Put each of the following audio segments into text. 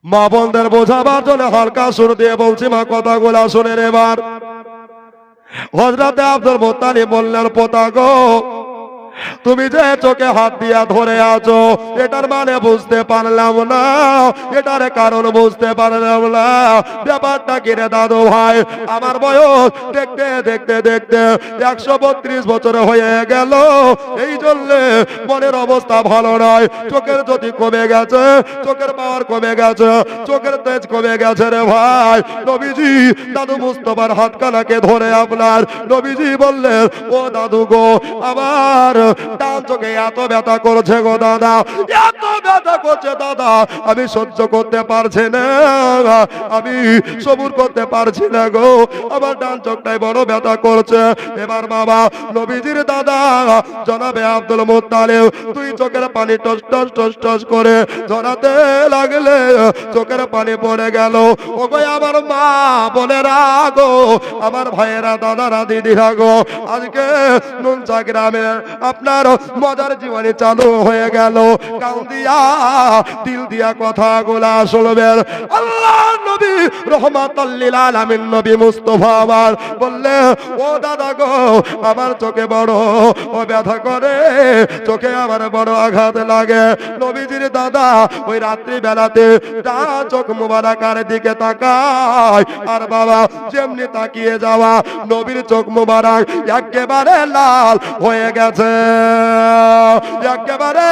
মা বোনদের বোঝাবার জন্য হালকা সুর দিয়ে বলছি, মা কথাগুলা শুনেন এবার। হযরতে আব্দুল মুত্তালিব বললেন, পোতা গো, তুমি যে চোখে হাত দিয়া ধরে আছো এটার মানে বুঝতে পারলাম না, এটার কারণ বুঝতে পারলাম না। ব্যাপারটা কি রে দাদু ভাই? আমার বয়স দেখতে দেখতে দেখতে 132 বছর হয়ে গেল, এই জন্য মনের অবস্থা ভালো নয়। চোখের জ্যোতি কমে গেছে, চোখের পাওয়ার কমে গেছে, চোখের তেজ কমে গেছে রে ভাই। নবীজি দাদু মুস্তাফার হাতখানাকে ধরে আপনার নবীজি বললেন, ও দাদু গো, আমার ডান চোখে এত ব্যথা করছে গো দাদা, এত ব্যথা করছে দাদা, আমি সহ্য করতে পারছি না, আমি সবুর করতে পারছি না গো, আমার ডান চোখটাই বড় ব্যথা করছে। এবার বাবা নবীজির দাদা জনাবে আব্দুল মুত্তালিব তুই চোখের পানি টস টস টস টস করে ঝরাতে লাগলে, চোখের পানি পড়ে গেল। ও গো আমার মা বোনেরা গো, আমার ভাইয়েরা, দাদারা, দিদিরা গো, আজকে নুনচা গ্রামে আপনার মজার জীবনে চালু হয়ে গেল। কান দিয়া দিল দিয়া কথাগুলা শুনবেন। আল্লাহ নবী রহমাতুল লিল আলামিন নবী মুস্তাফা আমার বললে, ও দাদা গো, আমার চোখে বড় ও ব্যথা করে, চোখে আমার বড় আঘাত লাগে। নবীজির দাদা ওই রাত্রি বেলাতে ডান চোখ মুবারকার দিকে তাকায়, আর বাবা যেমনি তাকিয়ে যাওয়া নবীর চোখ মুবারক একেবারে লাল হয়ে গেছে, একেবারে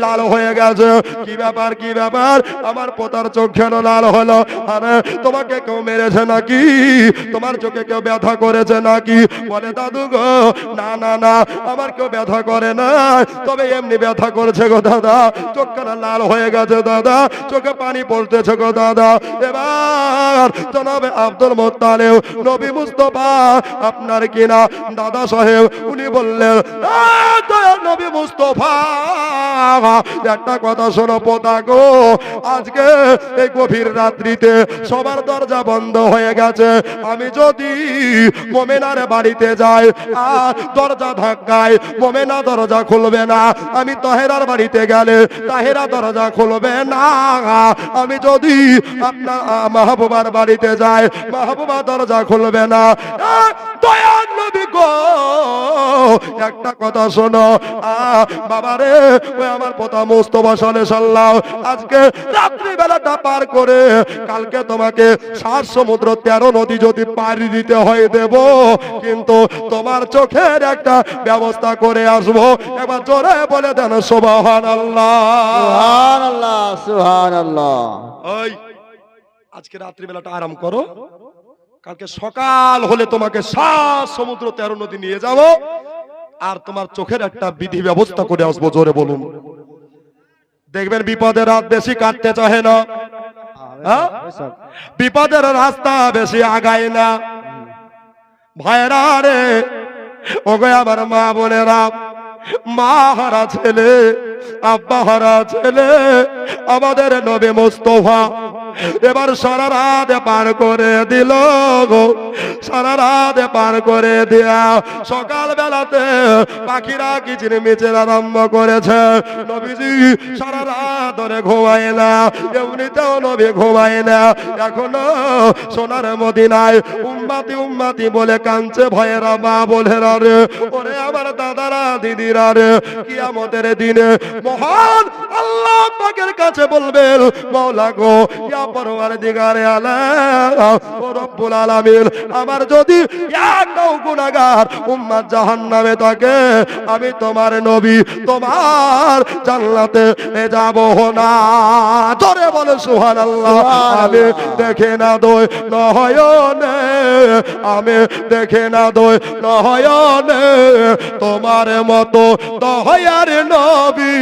লাল হয়ে গেছে। কি ব্যাপার, কি ব্যাপার, আমার পোতার চোখ কেন লাল হলো? আরে তোমাকে কেউ মেরেছে নাকি? তোমার চোখে কেউ ব্যথা করেছে নাকি? বলে দাদু গো, না না না, আমার কেউ ব্যথা করে না, তবে এমনি ব্যথা করেছে গো দাদা, চোখখানা লাল হয়ে গেছে দাদা, চোখে পানি পড়তেছে গো দাদা। এবার জনাবে আব্দুল মুত্তালিব নবী মুস্তাফা আপনার কিনা দাদা সাহেব উনি বললেন, নবী মুস্তাফা একটা কথা শোনো পোতা গো, আজকে এই গভীর রাত্রিতে সবার দরজা বন্ধ হয়ে গেছে, আমি যদি মোমেনার বাড়িতে যাই আর দরজা ধাক্কায় মোমেনা দরজা খুলবে না, আমি তাহেরার বাড়িতে গেলে তাহেরা দরজা খুলবে না, আমি যদি আপনার মাহবুবার বাড়িতে যাই মাহবুবা দরজা খুলবে না। দয়াল নবী গো, একটা কথা শোনো বাবারে, ওই আমার পোতা মুস্তাফা সাল্লাল্লাহু আজকে রাত্রি বেলাটা পার করে কালকে তোমাকে 7 সমুদ্র 13 নদী যদি পাড়ি দিতে হয় দেব, কিন্তু তোমার চোখের একটা ব্যবস্থা করে আসবো। একবার জোরে বলে দেন সুবহানাল্লাহ, সুবহানাল্লাহ, সুবহানাল্লাহ। ওই আজকে রাত্রি বেলাটা আরাম করো, কালকে সকাল হলে তোমাকে 7 সমুদ্র 13 নদী নিয়ে যাবো, আর তোমার চোখের একটা বিধি ব্যবস্থা করে আসবো। জোরে বলুন। দেখবেন বিপদের রাত বেশি কাটতে চাহে না, বিপদের রাস্তা বেশি আগায় না। ভাইরা রে, ওগো আমার মা বোনেরা, মা হারা ছেলে, আব্বা হারা ছেলে, আমাদের নবী মুস্তাফা এবার সারা রাত পার করে দিল গো, সারা রাত পার করে দিয়া সকাল বেলাতে পাখিরা কিচির মিচির আরম্ভ করেছে। নবীজি সারা রাত ধরে ঘুমায় না, এমনিতেও নবী ঘুমায় না, এখনো সোনার মদিনায় উম্মতি উম্মতি বলে কাঁদছে ভয়েরা মা বোনেরা রে, ওরে আমার দাদারা দিদিরা রে, কিয়ামতের দিনে মহান আল্লাহ পাকের কাছে বলবেন, মাওলা গো, ইয়া পরওয়ারদিগারে আলাম ও রব্বুল আলামিন, আমার যদি একটাও গুনাহগার উম্মত জাহান্নামে থাকে, আমি তোমার নবী তোমার জান্নাতে যাব না। জোরে বলে সুবহানাল্লাহ। আমি দেখে না দই নয়নে, আমি দেখে না দই নয়নে, তোমার মতো দয়ার নবী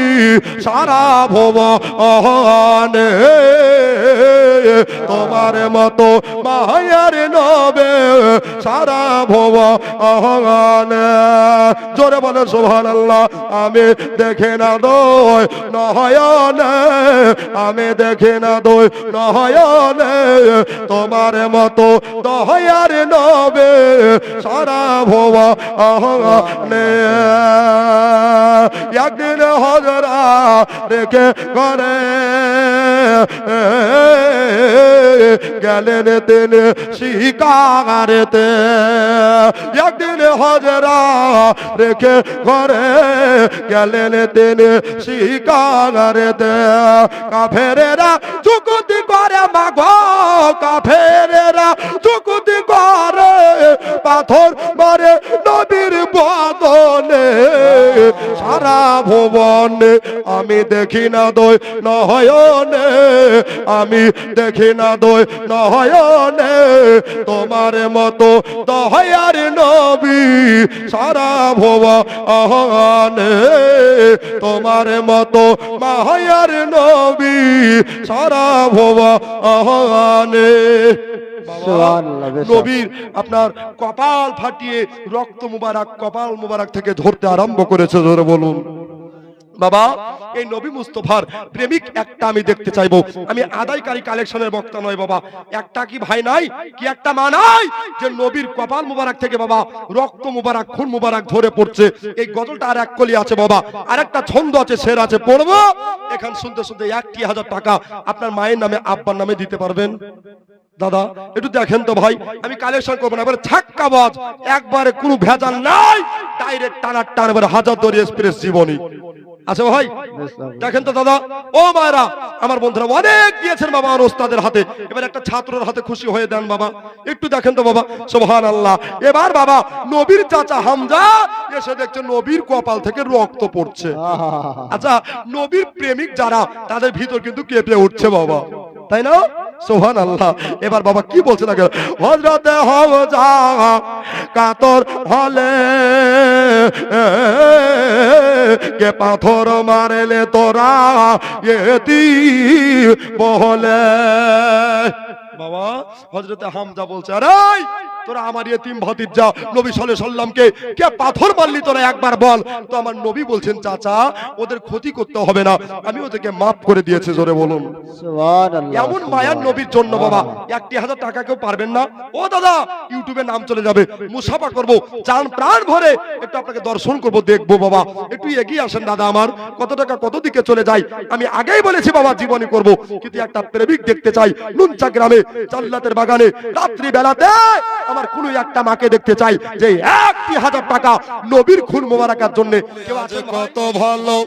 সারা ভুবনে, তোমার মতো মায়ার নবে সারা ভুবনে। জোরে বলে সুবহানাল্লাহ। আমি দেখে না দই নয়নে, আমি দেখে না দই নয়নে, তোমার মতো দয়ার নবে সারা ভুবনে। একদিন হযরত রেখে করে গেলেন তিনি শিকারেতে। একদিন হজরা রেখে ঘরে গেলেন তিনি শিকারেতে। কাফেরেরা যুক্তি করে মাগো, কাফেরেরা যুক্তি করে পাথর মারে নবীর বদনে। সারা ভুবনে আমি দেখি না দই নয়নে, আমি দেখি না দই নয়নে তোমার মতো দয়ার নবী। সারা ভুবনে তোমার মতো মায়ার নবী, সারা ভুবনে। নবীর আপনার কপাল ফাটিয়ে রক্ত মুবারক কপাল মুবারক থেকে ঝরতে আরম্ভ করেছে। জোরে বলুন বাবা। এই নবী মুস্তফার প্রেমিক একটা আমি দেখতে চাইবো। আমি আদায়কারী কালেকশনের বক্তা নয় বাবা। একটা কি ভাই নাই, কি একটা মা নাই যে নবীর কপাল মুবারক থেকে বাবা রক্ত মুবারক খুন মুবারক ধরে পড়ছে। এই গজলটা আর এক কলি আছে বাবা, আর একটা ছন্দ আছে, শের আছে, পড়বো। এখান শুনতে শুনতে 1,000 টাকা আপনার মায়ের নামে আব্বার নামে দিতে পারবেন। দাদা একটু দেখেন তো ভাই, আমি কালেকশন করবো না, এবারে ছাক্কা বাজ, একবারে কোনো ভেজাল নাই, ডাইরেক্ট টানার টান, এবারে হাজার দরি এক্সপ্রেস জীবনী আচ্ছা ভাই দেখেন তো দাদা। ও মায়েরা আমার বন্ধুরা অনেক দিয়েছেন বাবা আমার ওস্তাদের হাতে, এবার একটা ছাত্রের হাতে খুশি হয়ে দেন বাবা। একটু দেখেন তো বাবা, সুবহানাল্লাহ। এবার বাবা নবীর চাচা হামজা এসে দেখছে নবীর কপাল থেকে রক্ত পড়ছে। আচ্ছা নবীর প্রেমিক যারা তাদের ভিতর কিন্তু কেঁপে উঠছে বাবা, তাই না? সুবহানাল্লাহ। এবার বাবা কি বলছে না, হযরতে হামজা কাতর হলে কে পাথর মারলে তোরা এতি বহলে। বাবা হযরতে হামজা বলছে, আরে তোরা আমার ইতিম ভাতিজা নবী সাল্লাল্লাহু আলাইহি সাল্লামকে কে পাথর মারলি তোরা একবার বল। তো আমার নবী বলছেন, চাচা ওদের ক্ষতি করতে হবে না, আমি ওদেরকে মাফ করে দিয়েছি। জোরে বলুন সুবহানাল্লাহ। এমন মায়ার নবীর জন্য বাবা 1,000 টাকা কেউ পারবেন না। ও দাদা ইউটিউবে নাম চলে যাবে, মুসাফা করব, জান প্রাণ ভরে একটু আপনাকে দর্শন করব, দেখবো বাবা। একটু এগিয়ে আসেন দাদা, আমার কত টাকা কত দিকে চলে যায় আমি আগেই বলেছি বাবা, জীবনী করব, কিন্তু একটা প্রেমিক দেখতে চাই নুনচা গ্রামে জান্নাতের বাগানে রাত্রি বেলাতে। আমার কোন একটা মাকে দেখতে চাই যে 1,000 টাকা নবীর খুন মোবারকের জন্য কেউ আছে। কত ভালো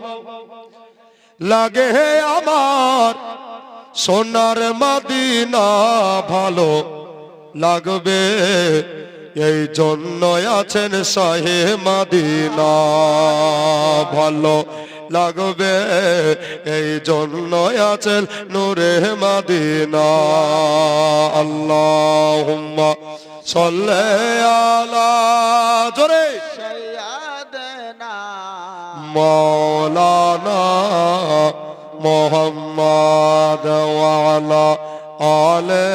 লাগে হে আমার সোনার মদিনা, ভালো লাগবে এই জন্য আছেন শাহে মদিনা, ভালো লাগবে এই জন্য আছেন নূরে মদিনা। আল্লাহুম্মা সাল্লি আলা জোরে সাইয়্যিদানা মাওলানা মুহাম্মদ ওয়া আলা আলে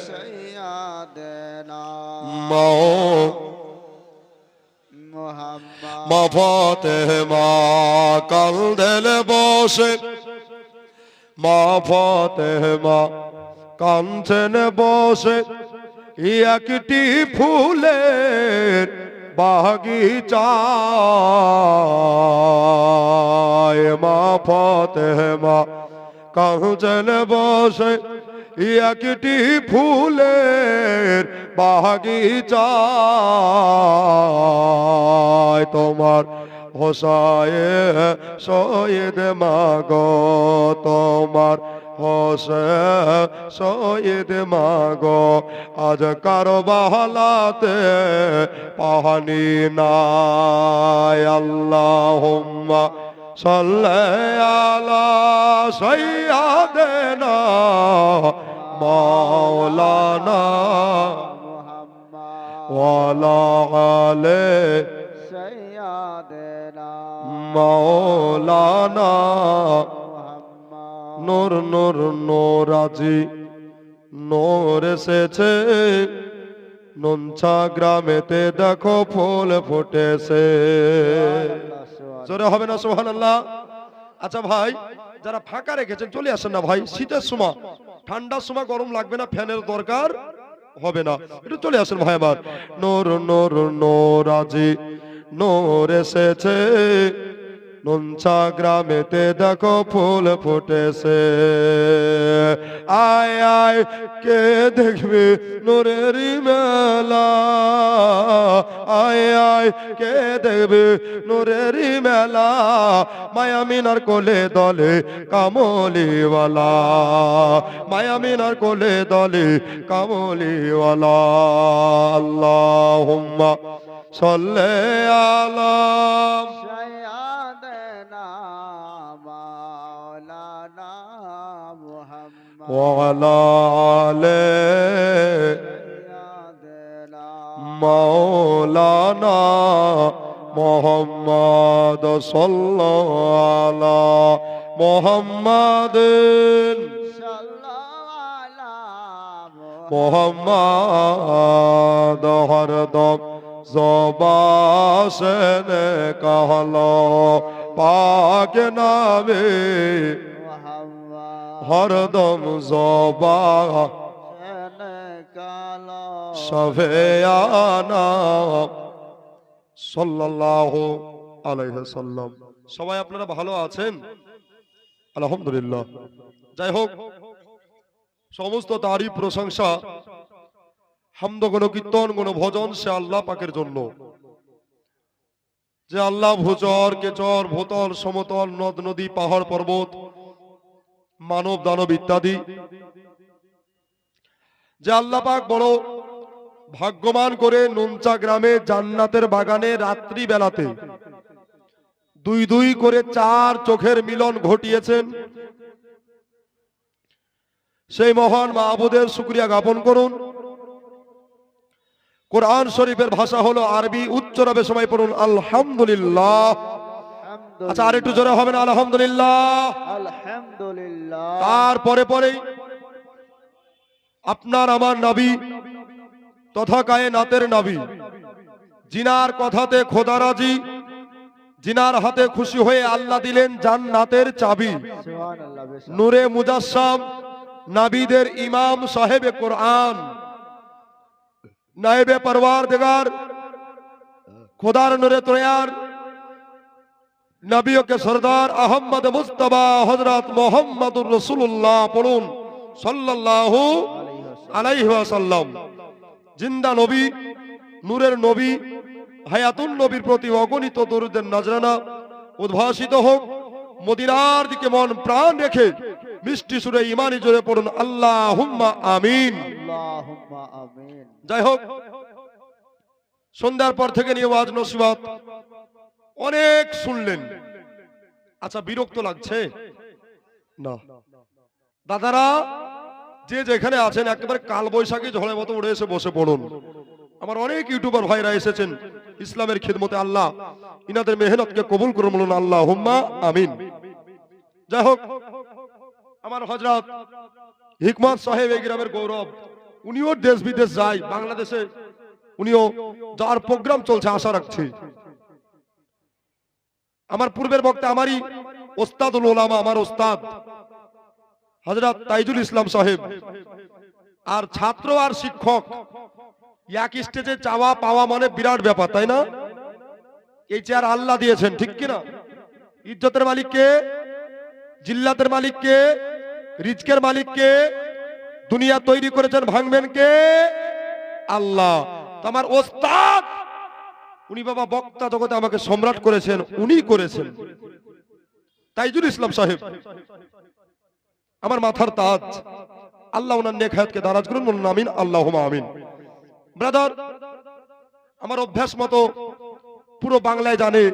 সাইয়্যিদানা মা ফাতেমা কাঁদেলে বসে, মা ফাতেমা কাঁদছেন বসে একটি ফুলের বাগিচায়। মা ফাতেমা কাঁদছেন বসে একটি ফুলের বাগিচায়। তোমার হোসায়ে সৈয়দ মাগো, তোমার হোসেন সৈয়দ মাগো, আজ কারবালাতে পাহানি নাই। আল্লাহুম্মা সাল্লি আলা সাইয়্যিদিনা মাওলানা ওয়া আলা আলি সাইয়্যিদিনা মাওলানা। নূর নূর নূর আজি নূর এসেছে, নুনচা গ্রামেতে দেখো ফুল ফুটেছে। জোরে হবে না সুবহানাল্লাহ? আচ্ছা ভাই যারা ফাঁকা রেখেছেন চলে আসেন না ভাই, শীতের সময়, ঠান্ডার সময় গরম লাগবে না, ফ্যানের দরকার হবে না, একটু চলে আসেন ভাই আমার। নূর নূর নূর আজি নূর এসেছে, নুনচা গ্রামেতে দেখো ফুল ফুটেছে, আয় আয় কে দেখবে নূরেরই মেলা, আয় আয় কে দেখবে নূরেরই মেলা, মায়ামিনার কোলে দলে কামলিওয়ালা, মায়ামিনার কোলে দলে কামলিওয়ালা। আল্লাহুম্মা সাল্লি আলা সাইয়্যিদানা মাওলানা মুহাম্মদ ওয়া আলা আলি সাইয়্যিদানা মাওলানা মুহাম্মদ সাল্লাল্লাহু আলা মুহাম্মাদিন সাল্লাল্লাহু আলা মুহাম্মদ হরদম জবান कहलो पाक नामे মুহাম্মদ हरदम জবান কালো সফিয়ানা সাল্লাল্লাহু আলাইহি সাল্লাম। সবাই আপনারা ভালো আছেন? আলহামদুলিল্লাহ। যাই হোক, সমস্ত তারিফ প্রশংসা হামদ গুণ কীর্তন গুণ ভজন সে আল্লাহ পাকের জন্য, যে আল্লাহ ভূচর কেচর ভূতল সমতল নদ নদী পাহাড় পর্বত মানব দানব ইত্যাদি, যে আল্লাহ পাক বড় ভাগ্যবান করে নুনচা গ্রামে জান্নাতের বাগানে রাত্রি বেলাতে দুই দুই করে 4 চোখের মিলন ঘটিয়েছেন। সেই মহান মাহবুদের শুকরিয়া জ্ঞাপন করুন। কোরআন শরীফের ভাষা হলো আরবি, উচ্চারণে সবাই পড়ুন আলহামদুলিল্লাহ। আচ্ছা, আর একটু জোরে হবে না? আলহামদুলিল্লাহ। আলহামদুলিল্লাহ। তারপরে পরে আপনার আমার নবী তথা কায়নাতের নবী, জিনার কথাতে খোদা রাজি, জিনার হাতে খুশি হয়ে আল্লাহ দিলেন জান্নাতের চাবি, সুবহানাল্লাহ। বেশ নূরে মুজাসসাম, নবীদের ইমাম সাহেবে কোরআন, নায়েবে পরওয়ারদিগার, খোদার নূরে তৈয়ার, নবীকে সরদার আহমদ মুস্তাফা হযরত মুহাম্মদুর রাসূলুল্লাহ পড়ুন সাল্লাল্লাহু আলাইহি ওয়াসাল্লাম। জিন্দা নবী, নূরের নবী, হায়াতুন নবীর প্রতি অগণিত দরুদের নজরানা উদ্ভাসিত হোক। মদিনার দিকে মন প্রাণ রেখে মিষ্টি সুরে ইমানি জোরে পড়ুন আল্লাহুম্মা আমিন। আল্লাহুম্মা আমিন। যাই হোক, সন্ধ্যার পর থেকে নিয়ে ওয়াজ নসিহত অনেক শুনলেন। আচ্ছা, বিরক্ত লাগছে না? দাদারা যে যেখানে আছেন একেবারে কাল বৈশাখী ঝড়ের মতো উড়ে এসে বসে পড়ুন। আমার অনেক ইউটিউবার ভাইরা এসেছেন ইসলামের খিদমতে, আল্লাহ ইনাদের মেহনতকে কবুল করুন, বলুন আল্লাহুম্মা আমিন। যাই হোক, আমার হযরত হিকমত সাহেব এই গ্রামের গৌরব, উনিও দেশ বিদেশ যায়, বাংলাদেশে উনিও যার প্রোগ্রাম চলছে আশা রাখছি। আমার পূর্বের বক্তা আমারই ওস্তাদুল উলামা, আমার ওস্তাদ হযরত তাইজুল ইসলাম সাহেব, আর ছাত্র আর শিক্ষক এক স্টেজে চাওয়া পাওয়া মানে বিরাট ব্যাপার, তাই না? এই চেয়ার আল্লাহ দিয়েছেন, ঠিক কিনা? ইজ্জতের মালিক কে? জিল্লাতের মালিক কে? রিজকের মালিক কে? দুনিয়া তৈরি করেছেন, ভাঙবেন কে? আল্লাহ। আমার ওস্তাদ উনি বাবা বক্তা জগতে আমাকে সম্রাট করেছেন, উনি করেছেন তাইজুল ইসলাম সাহেব, আমার মাথার তাজ। আল্লাহ ওনার নেক হায়াতকে দারাজ করুন, বলুন আমিন আল্লাহুম্মা আমিন। ব্রাদার, আমার অভ্যাস মতো পুরো বাংলায় জানে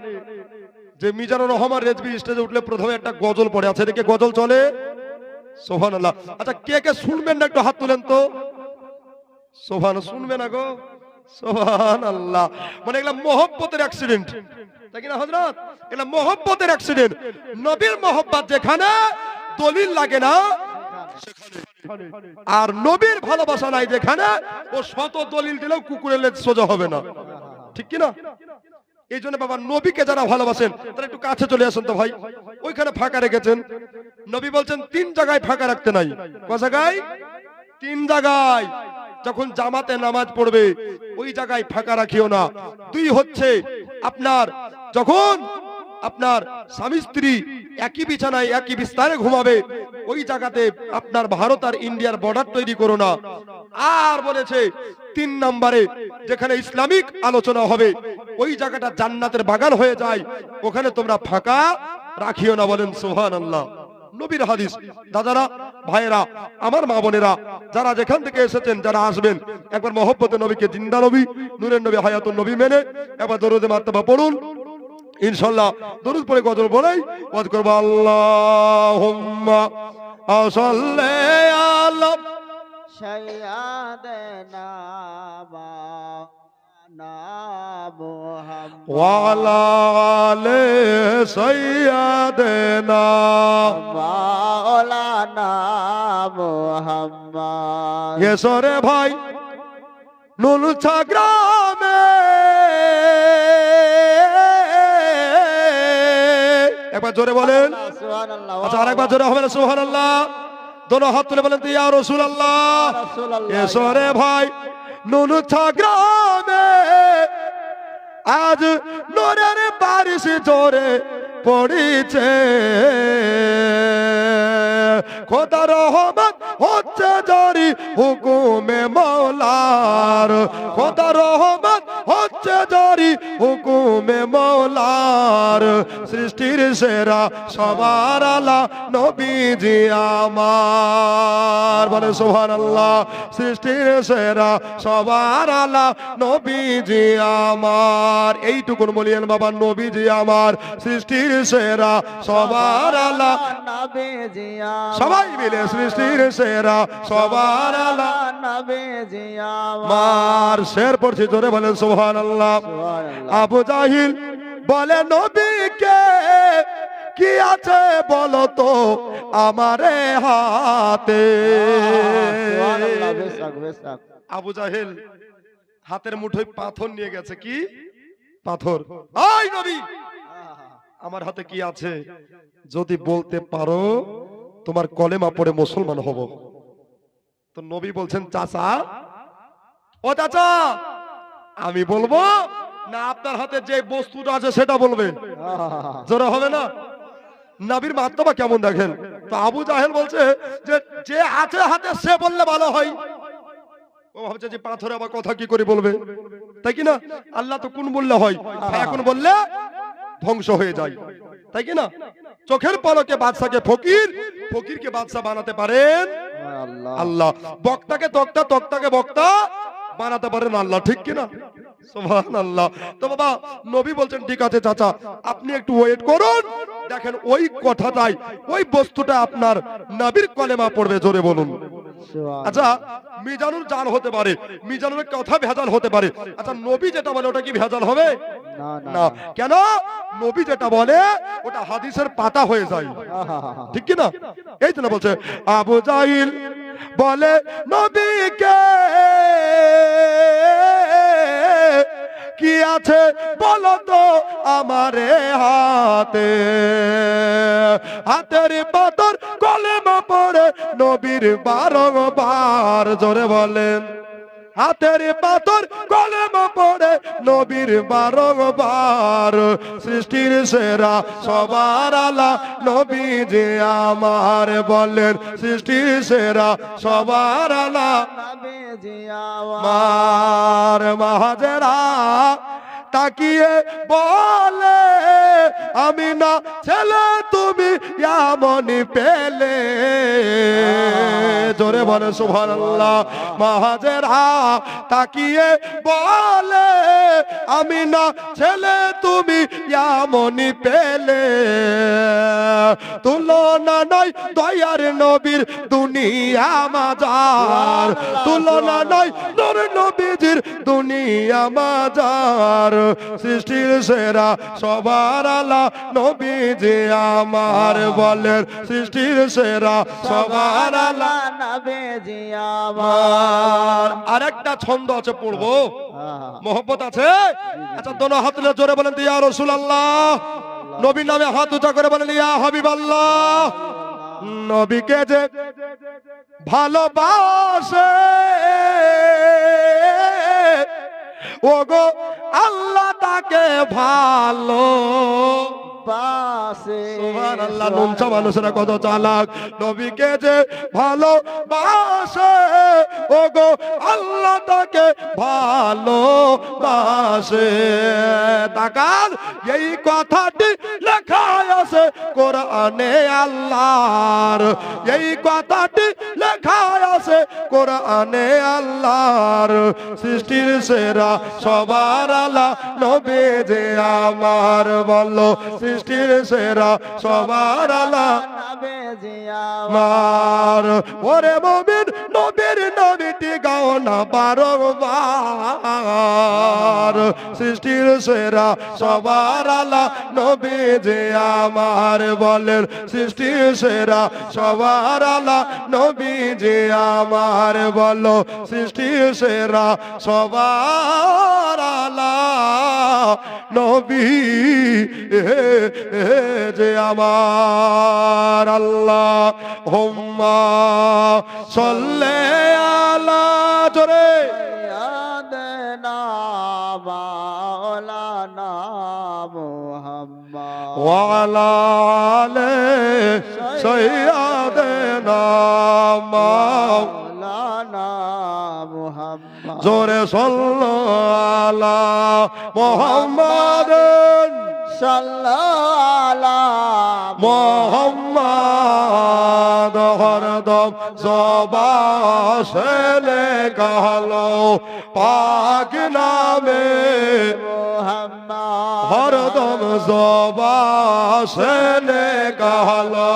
যে মিজানুর রহমান রেজভী স্টেজে উঠলে প্রথমে একটা গজল পড়ে, আছে এদিকে গজল চলে, সুবহানাল্লাহ। আচ্ছা, কে কে শুনবেন না একটু হাত তুলেন তো। সুবহান, শুনবে না গো? সুবহানাল্লাহ। মানে এগুলা মহব্বতের অ্যাক্সিডেন্ট, তাই কিনা হযরত? এগুলা মহব্বতের অ্যাক্সিডেন্ট। নবীর মহব্বত যেখানে দলিল লাগে না সেখানে, আর নবীর ভালোবাসা নাই যেখানে, ও শত দলিল দিলেও কুকুরের লেজ সোজা হবে না, ঠিক কিনা? এই জন্য বাবা নবীকে যারা ভালোবাসেন তারা একটু কাছে চলে আসেন তো ভাই। ওইখানে ফাঁকা রেখেছেন, নবী বলছেন 3 জায়গায় ফাঁকা রাখতে নাই। কয় জায়গায়? 3 জায়গায়। যখন জামাতে নামাজ পড়বে ওই জায়গায় ফাঁকা রাখিও না। 2 হচ্ছে আপনার যখন আপনার স্বামী স্ত্রী একই বিছানায় একই বিস্তারে ঘুমাবে, ওই জায়গাতে আপনার ভারত আর ইন্ডিয়ার বর্ডার তৈরি করো না। আর বলেছে 3 নম্বরে যেখানে ইসলামিক আলোচনা হবে ওই জায়গাটা জান্নাতের বাগান হয়ে যায়, ওখানে তোমরা ফাঁকা রাখিও না। বলেন সুবহানাল্লাহ। নবীর হাদিস। দাদারা, ভাইয়েরা, আমার মা বোনেরা, যারা যেখান থেকে এসেছেন, যারা আসবেন, একবার মহব্বতে নবীকে জিন্দা নবী, নূরের নবী, হায়াতুন নবী মেনে একবার দরুদে মারতাবা পড়ুন। ইনশাআল্লাহ দরুদ পড়ে গজল বলেই ওয়াজ করব। আল্লাহুম্মা সাল্লি আলা সাইয়্যিদানা মুহাম্মদ ওয়া আলা আলি সাইয়্যিদানা মাওলানা মুহাম্মদ। এসরে ভাই নুলছা গ্রামে একবার জোরে বলেন সুবহানাল্লাহ। আচ্ছা আরেকবার জোরে হবে না? সুবহানাল্লাহ। দোনো হাত তুলে বলেন তো ইয়া রাসূলুল্লাহ। এসরে ভাই নুলছা গ্রামে আজ নূরের বারিশ জোরে পড়িছে, খোদা রহমত হচ্ছে জারি হুকুমে মওলার, খোদা রহমত হচ্ছে জারি হুকুমে মওলার। সৃষ্টির সেরা সবার আলা নবীজি আমার। বলে সুবহানাল্লাহ। সৃষ্টির সেরা সবার আলা নবীজি আমার। এইটুকুন বলিয়েন বাবা, নবীজি আমার সৃষ্টির সেরা সবার আলা নবীজি সবাই মিলে সৃষ্টির সেরা সবার আলা নবীজি মার। শের পড়ছি, জোরে বলেন সুবহানাল্লাহ। আবু জাহিল বলে নবীকে কি আছে বলো তো আমারে হাতে। সুবহানাল্লাহ। বেশক বেশক। আবু জাহেল হাতের মুঠোয় পাথর নিয়ে গেছে। কি পাথর? ওই নবী, আমার হাতে কি আছে যদি বলতে পারো তোমার কলেমা পড়ে মুসলমান হব। তো নবী বলছেন, চাচা, ও চাচা, আমি বলবো না আপনার হাতে যে বস্তুটা আছে সেটা বলবে? জোরে হবে না? নবীর মার্তবা কেমন দেখেন। তো আবু জাহেল বলছে যে যে আছে হাতে সে বললে ভালো হয়। ও ভাবছে যে পাথরে আবার কথা কি করে বলবে, তাই কি না? আল্লাহ তো কোন বললে হয়, এখন বললে ধ্বংস হয়ে যায়, তাই কি না? চোখের পলকে বাদশাকে ফকির, ফকিরকে বাদশা বানাতে পারেন আল্লাহ। বক্তাকে তক্তা, তক্তাকে বক্তা বানাতে পারেন আল্লাহ, ঠিক কি না? সুবহানাল্লাহ। তো বাবা নবী বলছেন, ঠিক আছে চাচা, আপনি একটু ওয়েট করুন, দেখেন ওই কথাটাই, ওই বস্তুটা আপনার নবীর কলেমা পড়বে। জোরে বলুন। আচ্ছা, মিজানুর জাল হতে পারে, মিজানুর কথা ভেজাল হতে পারে। আচ্ছা, নবী যেটা বলে ওটা কি ভেজাল হবে? না। কেন? নবী যেটা বলে ওটা হাদিসের পাতা হয়ে যায়, ঠিক কি না? এই জন্য বলছে আবু জাহিল বলে নবীকে কি আছে বলো তো আমারে হাতে। হাতের পাথর কলেমা পড়ে নবীর বারংবার। জোরে বলেন। হাতের পাথর কলেমা পড়ে নবীর বারংবার। সৃষ্টির সেরা সবার আলা নবীজি আমার। বলেন সৃষ্টির সেরা সবার আলা নবীজি আমার। মাহাজেরা তাকিয়ে বলে আমি না ছেলে তুমি এমনই পেলে। জোরে বলে সুবহানাল্লাহ। মাহাজেরা তাকিয়ে বলে আমি না ছেলে তুমি এমনই পেলে। তুলনা নাই দয়ার নবীর দুনিয়া মাজার, তুলনা নাই নূর নবীজির দুনিয়া মাজার। সৃষ্টির সেরা সবার আলা নবীজি আমার। বলেন সৃষ্টির সেরা সবার আলা নবীজি আমার। আরেকটা ছন্দ আছে, পড়বো, মোহব্বত আছে। আচ্ছা, দোনো হাত তুলে জোরে বলেন ইয়া রাসূলুল্লাহ। নবীর নামে হাত উঁচা করে বলেন ইয়া হাবিবাল্লাহ। নবীকে যে ভালোবাসে ওগো আল্লাহ তাকে ভালো পাশে। সুবহানাল্লাহ। নুনচা মানুষেরা কত চালাক, নবীকে যে ভালোবাসে ওগো আল্লাহ তাকে ভালোবাসে। তাকান, এই কথাটি লেখা আছে কোরআনে আল্লাহর, এই কথাটি লেখা আছে কোরআনে আল্লাহর। সৃষ্টির সেরা সবার আলা নবী যে আমার, বলো সৃষ্টির সেরা সবার আলা নবীজি আমার। ওরে মুমিন নবীর নামটি গাও না বারবার, সৃষ্টির সেরা সবার আলা নবী যে আমার, বলেন সৃষ্টির সেরা সবার আলা নবী যে আমার, বলো সৃষ্টির সেরা সবার আলা নবী যে আমার। আল্লাহ হুম্মা সাল্লি আলা, জোরে সাইয়্যিদানা মাওলানা মুহাম্মদ ওয়া আলা আলি সাইয়্যিদানা মাওলানা মুহাম্মদ। জোরে সাল্লাল্লাহু আলা মুহাম্মাদিন সাল্লাল্লাহু মোহাম্মদ। হরদম জবাসলে কালো পাক নামে মুহাম্মদ। হরদম জবাসলে কালো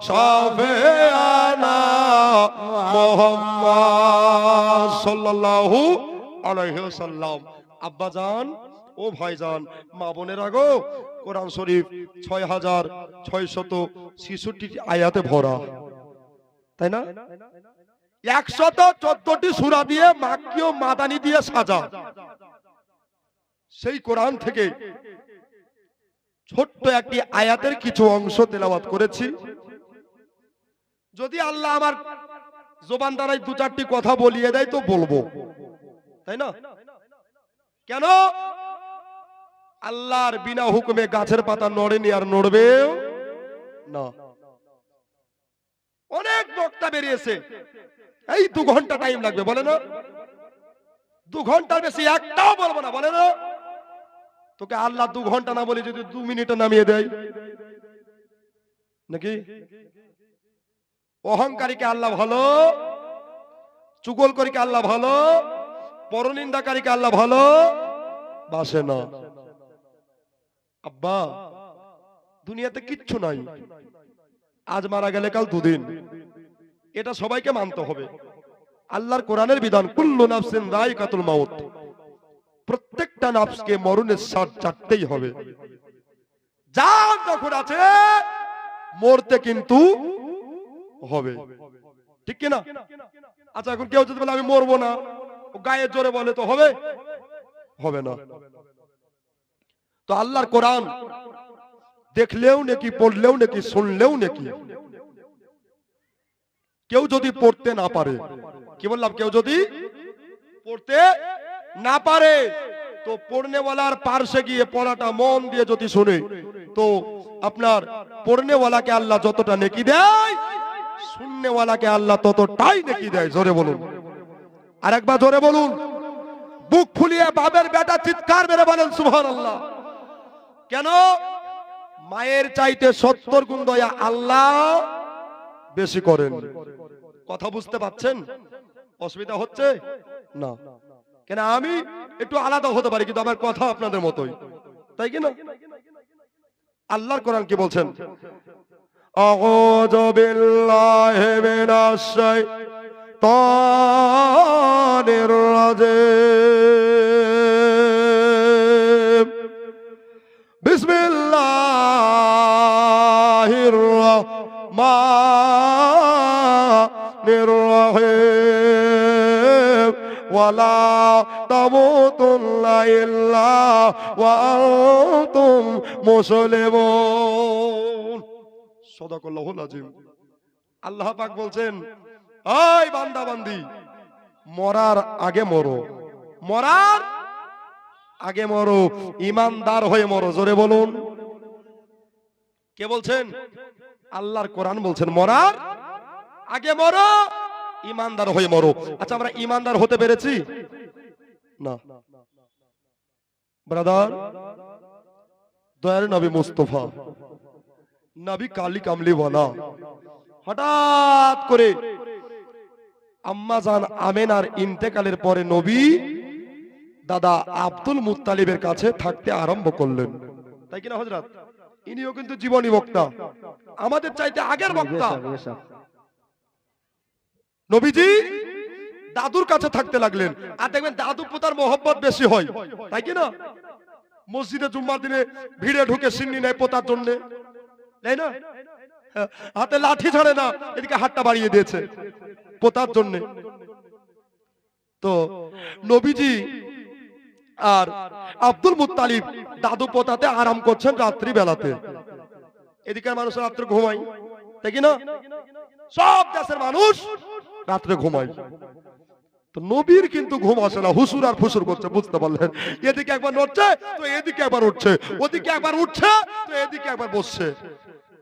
শাফিয়ানা মোহাম্মদ সাল্লাল্লাহু আলাইহি ওয়াসাল্লাম। আব্বাজান ও ভাইজান, মা বোনেরা গো, কোরআন শরীফ 6666 আয়াতে ভরা, তাই না? 114টি সূরা দিয়ে মাক্কি ও মাদানী দিয়ে সাজা। সেই কোরআন থেকে ছোট্ট একটি আয়াতের কিছু অংশ তেলাওয়াত করেছি। যদি আল্লাহ আমার জবান দ্বারাই দু চারটি কথা বলিয়ে দেয় তো বলবো, তাই না? কেন? আল্লাহর বিনা হুকুমে গাছের পাতা নড়েনি আর নড়বেও না। অনেক বক্তা বেরিয়েছে, এই 2 ঘন্টা টাইম লাগবে বলে না, 2 ঘন্টার বেশি একটাও বলবো না বলে না। তোকে আল্লাহ 2 ঘন্টা না বলে যদি 2 মিনিটে নামিয়ে দেয় নাকি? অহংকারীকে আল্লাহ ভালো, চুগলখড়িকে আল্লাহ ভালো, পরনিন্দাকারীকে আল্লাহ ভালো বাসে না। আব্বা, দুনিয়াতে কিচ্ছু নাই, আজ মারা গেলে কাল 2 দিন, এটা সবাইকে মানতে হবে। আল্লাহর কোরআনের বিধান, কুল্লু নাফসিন যায়িকাতুল মাউত, প্রত্যেকটা নফসকে মরণের স্বাদ চাটতেই হবে। জান যখন আছে মরতে কিন্তু হবে, ঠিক কি না? আচ্ছা, এখন কেউ যদি বলে আমি মরবো না, ও গায়ে জোরে বলে তো হবে? হবে না। তো আল্লাহর কোরআন দেখলেও নাকি, পড়লেও নাকি, শুনলেও নাকি। কেউ যদি পড়তে না পারে, কি বললাম, কেউ যদি পড়তে না পারে তো পড়নেওয়ালার পার্শ্বে গিয়ে পড়াটা মন দিয়ে যদি শুনে তো আপনার পড়নেওয়ালাকে আল্লাহ যতটা নেকি দেয়, শুননেওয়ালাকে আল্লাহ ততটাই নেকি দেয়। জোরে বলুন, আরেকবার জোরে বলুন। বুক ফুলিয়ে বাবের বেটা চিৎকার মেরে বলেন সুবহানাল্লাহ। কেন? মায়ের চাইতে 70 গুণ দয়া আল্লাহ বেশি করেন। কথা বুঝতে পাচ্ছেন? অসুবিধা হচ্ছে না? কেন আমি একটু আলাদা হতে পারি, কিন্তু আমার কথা আপনাদের মতোই, তাই কি না? আল্লাহর কোরআন কি বলছেন? আউযু বিল্লাহি মিনাশ শাইতানির রাজিম। বিসমিল্লাহির রাহমানির রাহিম। ওয়ালা তামুতুন্না ইল্লা ওয়া আনতুম মুসলিমুন। সাদাকাল্লাহুল আযীম। আল্লাহ পাক বলছেন, এই বান্দা বান্দি, মরার আগে মরো, মরার আগে মরো, ইমানদার হয়ে মরো। জোরে বলুন, কে বলছেন? আল্লাহর কোরআন বলছেন মরার আগে মরো, ইমানদার হয়ে মরো। আচ্ছা, আমরা ইমানদার হতে পেরেছি না? ব্রাদার, দয়ার নবী মুস্তফা, নবী কালি কামলিওয়ালা, হঠাৎ করে আম্মা জান আমেনার ইন্তেকালের পরে নবী দাদা আব্দুল মুত্তালিবের কাছে থাকতে আরম্ভ করলেন, তাই কিনা হযরত? ইনিও কিন্তু জীবনী বক্তা, আমাদের চাইতে আগের বক্তা। নবীজি দাদুর কাছে থাকতে লাগলেন। আর দেখবেন দাদু পোতার মোহব্বত বেশি হয়, তাই কিনা? মসজিদে জুম্মার দিনে ভিড়ে ঢুকে সিন্নি নেয় পোতার জন্য, তাই না? হাতে লাঠি ছাড়ে না, এদিকে হাতটা বাড়িয়ে দিয়েছে পোতার জন্য। তো নবীজি আর আব্দুল মুত্তালিব দাদু পোতাতে আরাম করছেন রাত্রি বেলাতে। এদিকে মানুষ রাত্রে ঘুমায়, তাই কিনা? সব দেশের মানুষ রাত্রে ঘুমায়, তো নবীর কিন্তু ঘুম আসে না, হুসুর আর ফুসুর করছে, বুঝতে পারলেন? এদিকে একবার নড়ছে তো এদিকে একবার উঠছে, ওদিকে একবার উঠছে তো এদিকে একবার বসছে।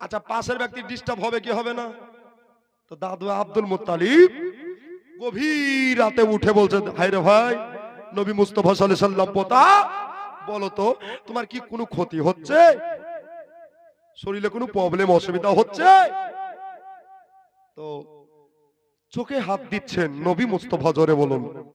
আচ্ছা, পাশের ব্যক্তি ডিস্টার্ব হবে কি হবে না? তো দাদু আব্দুল মুত্তালিব গভীর রাতে উঠে বলছে, হায়রে ভাই, নবী মুস্তাফা সাল্লাল্লাহু আলাইহি সাল্লাম পোতা, বলো তো তোমার কি কোনো ক্ষতি হচ্ছে? শরীরে কোনো প্রবলেম অসুবিধা হচ্ছে? তো চোখে হাত দিচ্ছেন নবী মুস্তাফা, জোরে বলুন।